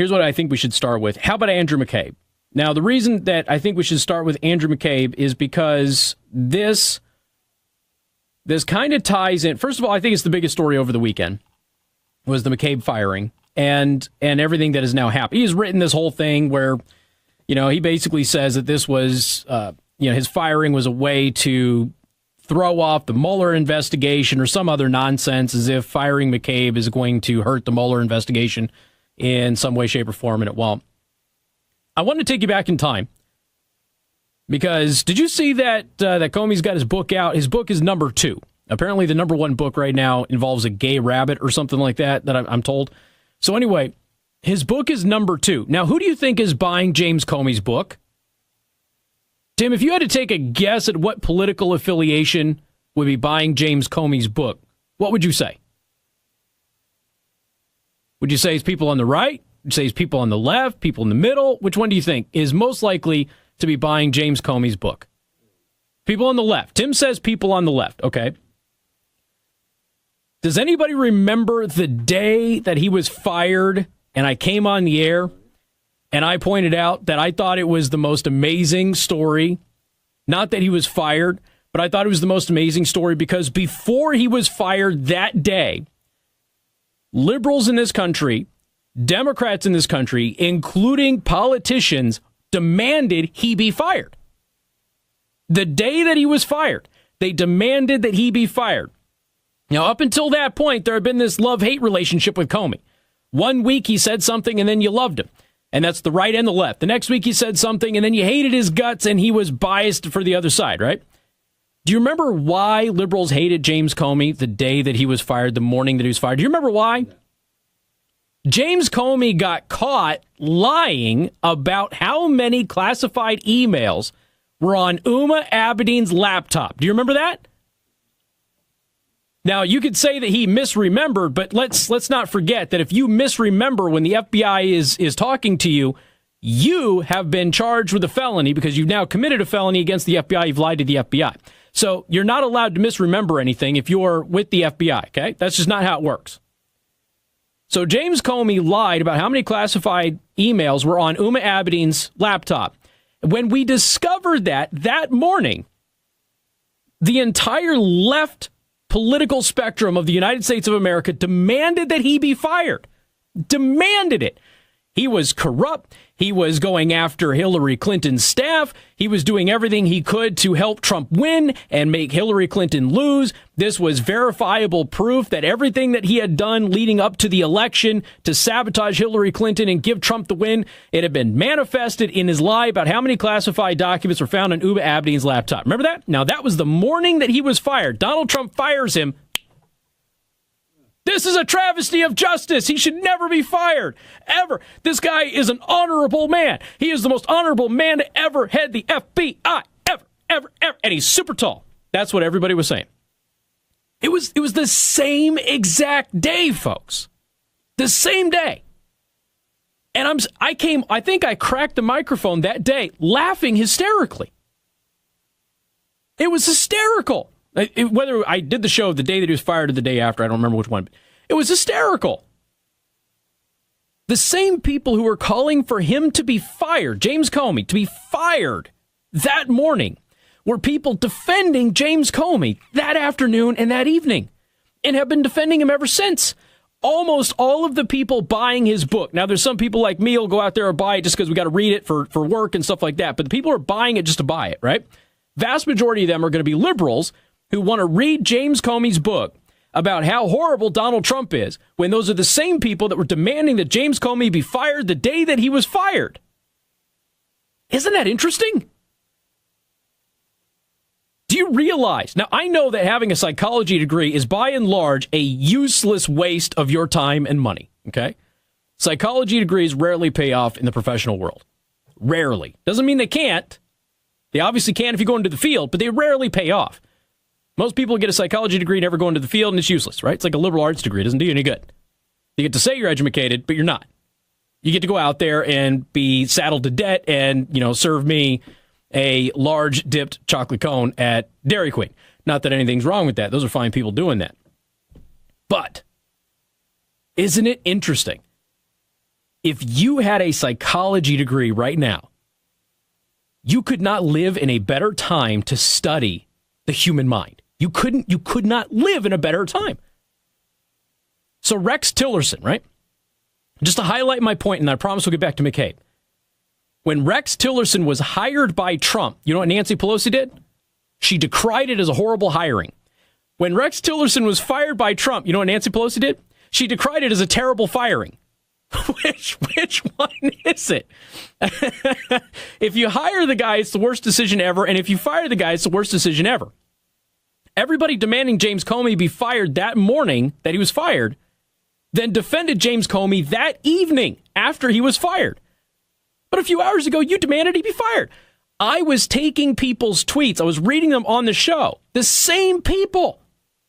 Here's what I think we should start with. How about Andrew McCabe? Now, the reason that I think we should start with Andrew McCabe is because this kind of ties in. First of all, I think it's the biggest story over the weekend was the McCabe firing and everything that has now happened. He's written this whole thing where, he basically says that this was, his firing was a way to throw off the Mueller investigation or some other nonsense, as if firing McCabe is going to hurt the Mueller investigation in some way, shape, or form, and it won't. I want to take you back in time because did you see that Comey's got his book out? His book is number 2. Apparently, the number 1 book right now involves a gay rabbit or something like that I'm told. So anyway, his book is number 2. Now, who do you think is buying James Comey's book? Tim, if you had to take a guess at what political affiliation would be buying James Comey's book, what would you say? Would you say it's people on the right? Would you say it's people on the left, people in the middle? Which one do you think is most likely to be buying James Comey's book? People on the left. Tim says people on the left. Okay. Does anybody remember the day that he was fired and I came on the air and I pointed out that I thought it was the most amazing story? Not that he was fired, but I thought it was the most amazing story because before he was fired that day, liberals in this country, Democrats in this country, including politicians, demanded he be fired. The day that he was fired, they demanded that he be fired. Now, up until that point, there had been this love-hate relationship with Comey. 1 week he said something and then you loved him. And that's the right and the left. The next week he said something and then you hated his guts and he was biased for the other side, right? Do you remember why liberals hated James Comey the day that he was fired, the morning that he was fired? Do you remember why? James Comey got caught lying about how many classified emails were on Uma Abedin's laptop. Do you remember that? Now, you could say that he misremembered, but let's not forget that if you misremember when the FBI is talking to you, you have been charged with a felony because you've now committed a felony against the FBI. You've lied to the FBI. So you're not allowed to misremember anything if you're with the FBI, okay? That's just not how it works. So James Comey lied about how many classified emails were on Uma Abedin's laptop. When we discovered that morning, the entire left political spectrum of the United States of America demanded that he be fired. Demanded it. He was corrupt. He was going after Hillary Clinton's staff. He was doing everything he could to help Trump win and make Hillary Clinton lose. This was verifiable proof that everything that he had done leading up to the election to sabotage Hillary Clinton and give Trump the win, it had been manifested in his lie about how many classified documents were found on Uma Abedin's laptop. Remember that? Now, that was the morning that he was fired. Donald Trump fires him. This is a travesty of justice. He should never be fired, ever. This guy is an honorable man. He is the most honorable man to ever head the FBI, ever. And he's super tall. That's what everybody was saying. It was the same exact day, folks. The same day. And I think I cracked the microphone that day laughing hysterically. It was hysterical. Whether I did the show the day that he was fired or the day after, I don't remember which one. But it was hysterical. The same people who were calling for him to be fired, James Comey, to be fired that morning, were people defending James Comey that afternoon and that evening and have been defending him ever since. Almost all of the people buying his book. Now, there's some people like me who'll go out there and buy it just because we got to read it for work and stuff like that. But the people who are buying it just to buy it, right? Vast majority of them are going to be liberals who want to read James Comey's book about how horrible Donald Trump is, when those are the same people that were demanding that James Comey be fired the day that he was fired. Isn't that interesting? Do you realize? Now, I know that having a psychology degree is by and large a useless waste of your time and money, okay? Psychology degrees rarely pay off in the professional world. Rarely. Doesn't mean they can't. They obviously can if you go into the field, but they rarely pay off. Most people get a psychology degree, never go into the field, and it's useless, right? It's like a liberal arts degree. It doesn't do you any good. You get to say you're educated, but you're not. You get to go out there and be saddled to debt and, serve me a large dipped chocolate cone at Dairy Queen. Not that anything's wrong with that. Those are fine people doing that. But isn't it interesting If you had a psychology degree right now, you could not live in a better time to study the human mind. You could not live in a better time. So Rex Tillerson, right? Just to highlight my point, and I promise we'll get back to McCabe. When Rex Tillerson was hired by Trump, you know what Nancy Pelosi did? She decried it as a horrible hiring. When Rex Tillerson was fired by Trump, you know what Nancy Pelosi did? She decried it as a terrible firing. Which one is it? If you hire the guy, it's the worst decision ever. And if you fire the guy, it's the worst decision ever. Everybody demanding James Comey be fired that morning that he was fired, then defended James Comey that evening after he was fired. But a few hours ago, you demanded he be fired. I was taking people's tweets. I was reading them on the show. The same people,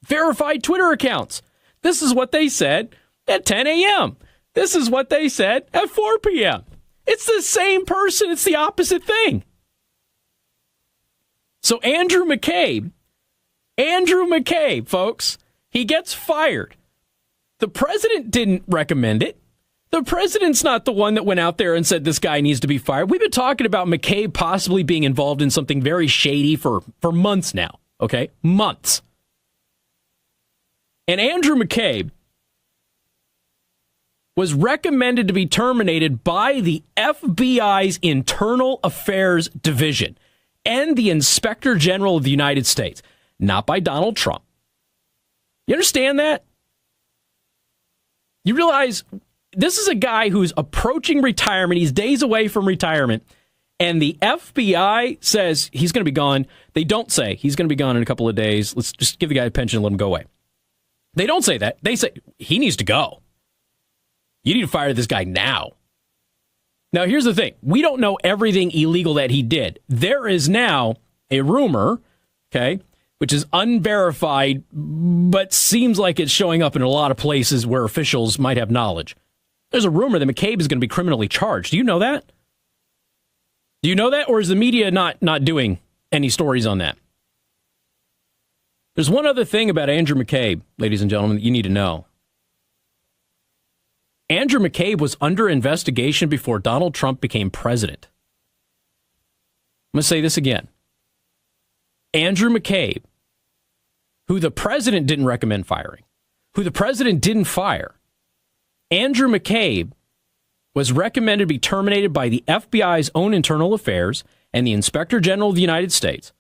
verified Twitter accounts. This is what they said at 10 a.m. This is what they said at 4 p.m. It's the same person. It's the opposite thing. So Andrew McCabe, folks, he gets fired. The president didn't recommend it. The president's not the one that went out there and said this guy needs to be fired. We've been talking about McCabe possibly being involved in something very shady for months now, okay? Months. And Andrew McCabe was recommended to be terminated by the FBI's Internal Affairs Division and the Inspector General of the United States, not by Donald Trump. You understand that? You realize this is a guy who's approaching retirement. He's days away from retirement. And the FBI says he's going to be gone. They don't say he's going to be gone in a couple of days. Let's just give the guy a pension and let him go away. They don't say that. They say he needs to go. You need to fire this guy now. Now, here's the thing. We don't know everything illegal that he did. There is now a rumor, okay, which is unverified, but seems like it's showing up in a lot of places where officials might have knowledge. There's a rumor that McCabe is going to be criminally charged. Do you know that? Do you know that? Or is the media not doing any stories on that? There's one other thing about Andrew McCabe, ladies and gentlemen, that you need to know. Andrew McCabe was under investigation before Donald Trump became president. I'm going to say this again. Andrew McCabe, who the president didn't recommend firing, who the president didn't fire, Andrew McCabe was recommended to be terminated by the FBI's own internal affairs and the Inspector General of the United States.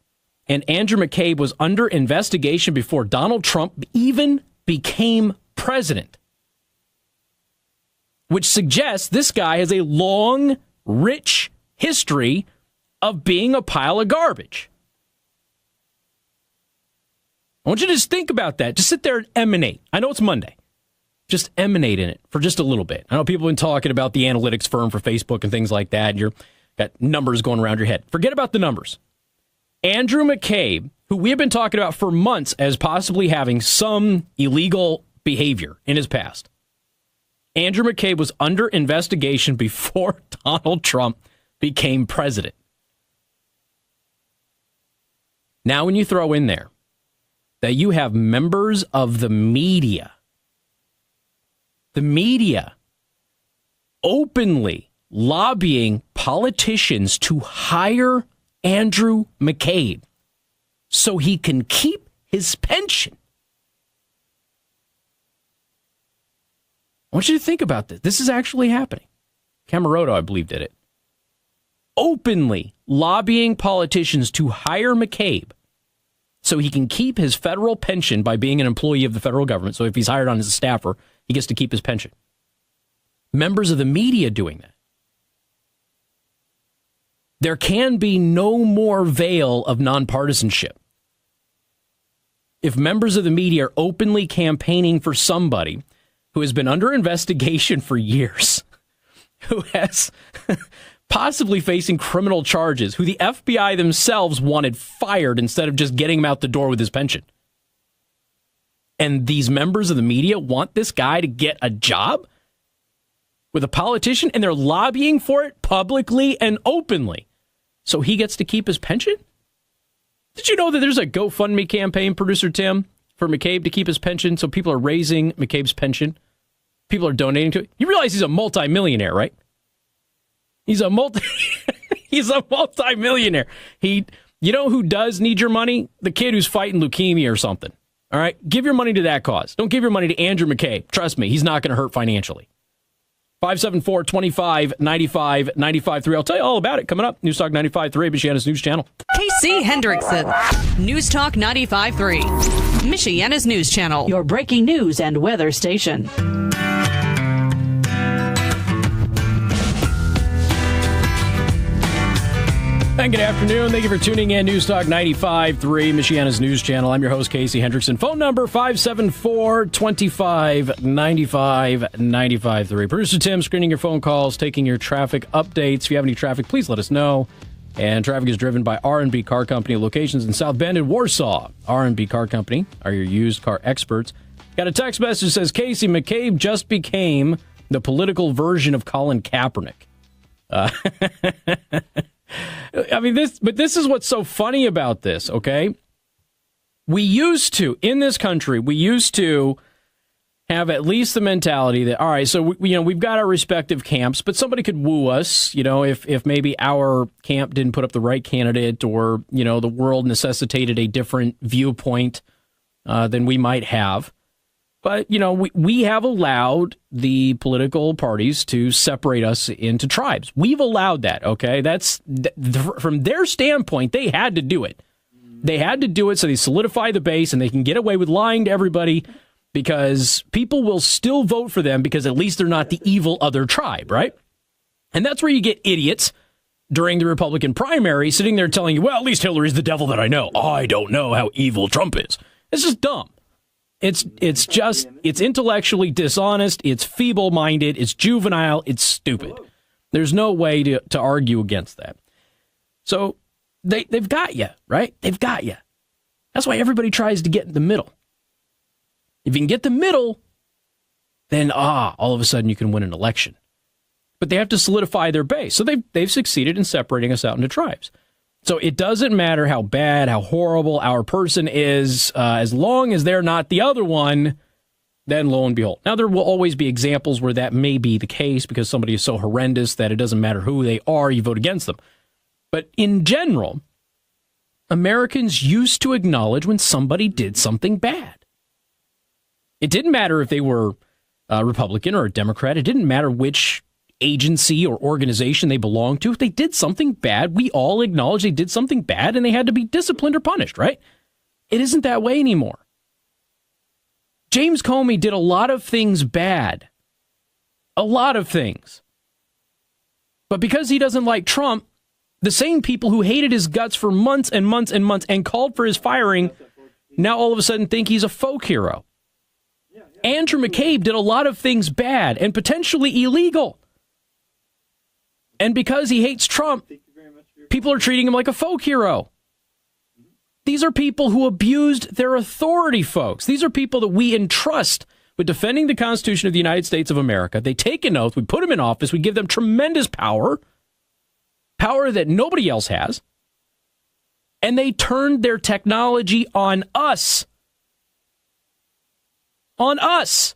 And Andrew McCabe was under investigation before Donald Trump even became president, which suggests this guy has a long, rich history of being a pile of garbage. I want you to just think about that. Just sit there and emanate. I know it's Monday. Just emanate in it for just a little bit. I know people have been talking about the analytics firm for Facebook and things like that. And you've got numbers going around your head. Forget about the numbers. Andrew McCabe, who we have been talking about for months as possibly having some illegal behavior in his past. Andrew McCabe was under investigation before Donald Trump became president. Now, when you throw in there that you have members of the media openly lobbying politicians to hire Andrew McCabe so he can keep his pension. I want you to think about this. This is actually happening. Cameroto, I believe, did it. Openly lobbying politicians to hire McCabe so he can keep his federal pension by being an employee of the federal government. So if he's hired on as a staffer, he gets to keep his pension. Members of the media doing that. There can be no more veil of nonpartisanship. If members of the media are openly campaigning for somebody who has been under investigation for years, who has possibly facing criminal charges, who the FBI themselves wanted fired instead of just getting him out the door with his pension. And these members of the media want this guy to get a job with a politician, and they're lobbying for it publicly and openly so he gets to keep his pension? Did you know that there's a GoFundMe campaign, Producer Tim, for McCabe to keep his pension? So people are raising McCabe's pension people are donating to it. You realize he's a multimillionaire, right? He's a multimillionaire. You know who does need your money? The kid who's fighting leukemia or something. All right? Give your money to that cause. Don't give your money to Andrew McCabe. Trust me, he's not going to hurt financially. 574-25-95-95-3. I'll tell you all about it coming up. News Talk 95.3, Michiana's news channel. KC Hendrickson. News Talk 95.3, Michiana's news channel. Your breaking news and weather station. And good afternoon. Thank you for tuning in. News Talk 95.3, Michiana's news channel. I'm your host, Casey Hendrickson. Phone number 574-25-95-95.3. Producer Tim screening your phone calls, taking your traffic updates. If you have any traffic, please let us know. And traffic is driven by R&B Car Company, locations in South Bend and Warsaw. R&B Car Company are your used car experts. Got a text message that says, Casey, McCabe just became the political version of Colin Kaepernick. I mean, this is what's so funny about this, okay? We used to, in this country, have at least the mentality that, all right, so we've got our respective camps, but somebody could woo us, if maybe our camp didn't put up the right candidate, or the world necessitated a different viewpoint than we might have. But we have allowed the political parties to separate us into tribes. We've allowed that. Okay, that's from their standpoint, they had to do it. They had to do it so they solidify the base and they can get away with lying to everybody, because people will still vote for them because at least they're not the evil other tribe, right? And that's where you get idiots during the Republican primary sitting there telling you, well, at least Hillary's the devil that I know. I don't know how evil Trump is. It's just dumb. It's intellectually dishonest. It's feeble-minded. It's juvenile. It's stupid. There's no way to argue against that. So they've got you, right? They've got you. That's why everybody tries to get in the middle. If you can get the middle, then all of a sudden you can win an election. But they have to solidify their base. So they've succeeded in separating us out into tribes. So it doesn't matter how bad, how horrible our person is, as long as they're not the other one, then lo and behold. Now, there will always be examples where that may be the case because somebody is so horrendous that it doesn't matter who they are, you vote against them. But in general, Americans used to acknowledge when somebody did something bad. It didn't matter if they were a Republican or a Democrat. It didn't matter which agency or organization they belonged to. If they did something bad, we all acknowledge they did something bad and they had to be disciplined or punished, right? It isn't that way anymore. James Comey did a lot of things bad. A lot of things. But because he doesn't like Trump, the same people who hated his guts for months and months and months and called for his firing now all of a sudden think he's a folk hero. Andrew McCabe did a lot of things bad and potentially illegal. And because he hates Trump, people are treating him like a folk hero. These are people who abused their authority, folks. These are people that we entrust with defending the Constitution of the United States of America. They take an oath. We put them in office. We give them tremendous power that nobody else has. And they turned their technology on us. On us.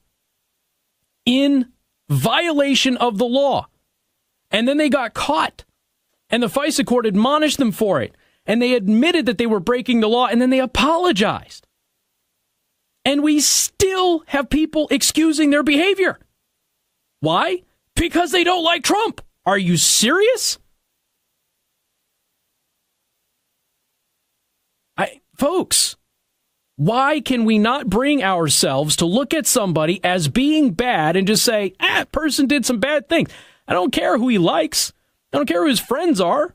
In violation of the law. And then they got caught, and the FISA court admonished them for it, and they admitted that they were breaking the law, and then they apologized. And we still have people excusing their behavior. Why? Because they don't like Trump. Are you serious? Folks, why can we not bring ourselves to look at somebody as being bad and just say, person did some bad things? I don't care who he likes. I don't care who his friends are.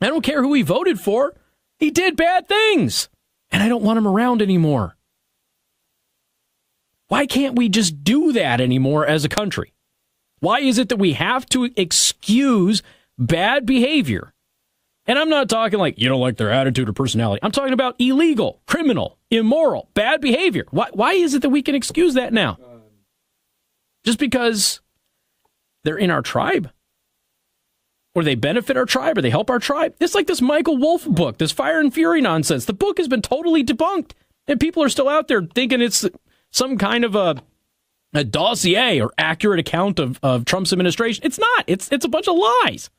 I don't care who he voted for. He did bad things, and I don't want him around anymore. Why can't we just do that anymore as a country? Why is it that we have to excuse bad behavior? And I'm not talking like you don't like their attitude or personality. I'm talking about illegal, criminal, immoral, bad behavior. Why is it that we can excuse that now? Just because they're in our tribe? Or they benefit our tribe? Or they help our tribe? It's like this Michael Wolff book, this Fire and Fury nonsense. The book has been totally debunked. And people are still out there thinking it's some kind of a a dossier or accurate account of Trump's administration. It's not. It's a bunch of lies.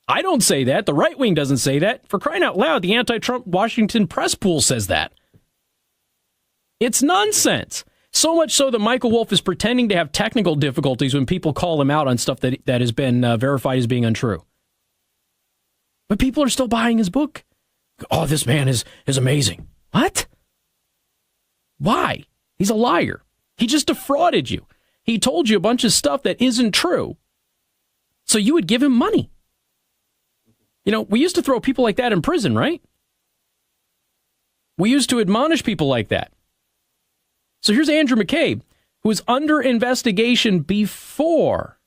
I don't say that. The right wing doesn't say that. For crying out loud, the anti-Trump Washington press pool says that. It's nonsense. So much so that Michael Wolff is pretending to have technical difficulties when people call him out on stuff that has been verified as being untrue. But people are still buying his book. Oh, this man is amazing. What? Why? He's a liar. He just defrauded you. He told you a bunch of stuff that isn't true. So you would give him money. You know, we used to throw people like that in prison, right? We used to admonish people like that. So here's Andrew McCabe, who was under investigation before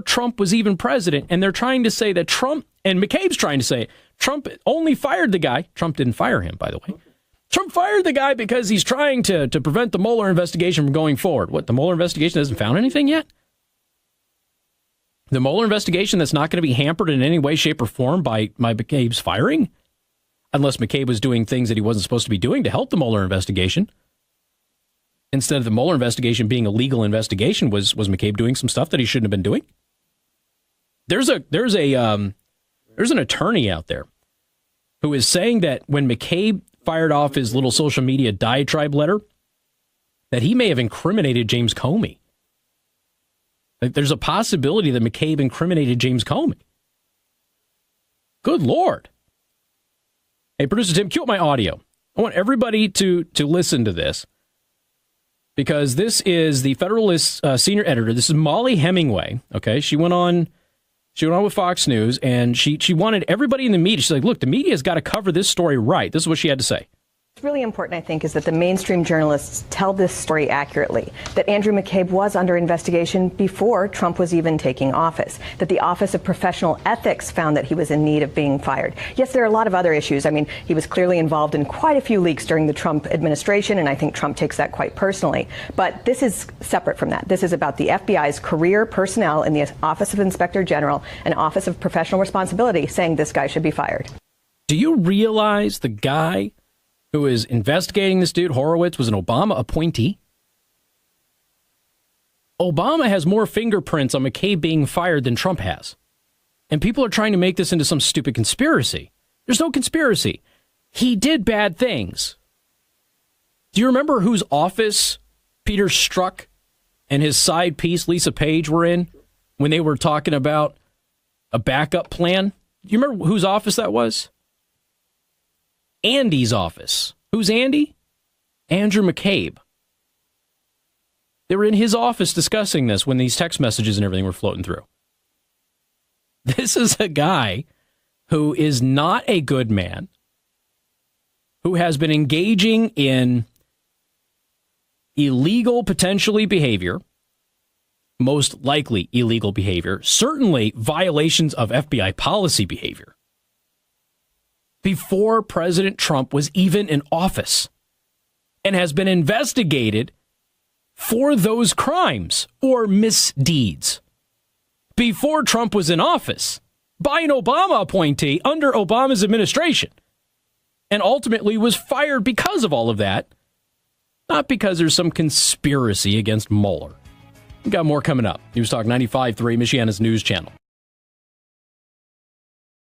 Trump was even president. And they're trying to say that Trump, and McCabe's trying to say, Trump only fired the guy. Trump didn't fire him, by the way. Trump fired the guy because he's trying to prevent the Mueller investigation from going forward. What, the Mueller investigation hasn't found anything yet? The Mueller investigation that's not going to be hampered in any way, shape, or form by McCabe's firing? Unless McCabe was doing things that he wasn't supposed to be doing to help the Mueller investigation. Instead of the Mueller investigation being a legal investigation, was McCabe doing some stuff that he shouldn't have been doing? There's an attorney out there who is saying that when McCabe fired off his little social media diatribe letter, that he may have incriminated James Comey. There's a possibility that McCabe incriminated James Comey. Good Lord. Hey, producer Tim, cue up my audio. I want everybody to listen to this, because this is the Federalist senior editor. This is Molly Hemingway. Okay, she went on with Fox News, and she wanted everybody in the media. She's like, look, the media's got to cover this story right. This is what she had to say. What's really important, I think, is that the mainstream journalists tell this story accurately, that Andrew McCabe was under investigation before Trump was even taking office, that the Office of Professional Ethics found that he was in need of being fired. Yes, there are a lot of other issues. I mean, he was clearly involved in quite a few leaks during the Trump administration, and I think Trump takes that quite personally. But this is separate from that. This is about the FBI's career personnel in the Office of Inspector General and Office of Professional Responsibility saying this guy should be fired. Do you realize the guy who is investigating this dude, Horowitz, was an Obama appointee? Obama has more fingerprints on McCabe being fired than Trump has. And people are trying to make this into some stupid conspiracy. There's no conspiracy. He did bad things. Do you remember whose office Peter Strzok and his side piece, Lisa Page, were in when they were talking about a backup plan? Do you remember whose office that was? Andy's office. Who's Andy? Andrew McCabe. They were in his office discussing this when these text messages and everything were floating through. This is a guy who is not a good man, who has been engaging in illegal, potentially behavior, most likely illegal behavior, certainly violations of FBI policy behavior, before President Trump was even in office, and has been investigated for those crimes or misdeeds before Trump was in office by an Obama appointee under Obama's administration, and ultimately was fired because of all of that, not because there's some conspiracy against Mueller. We've got more coming up. News Talk 95.3, Michiana's news channel.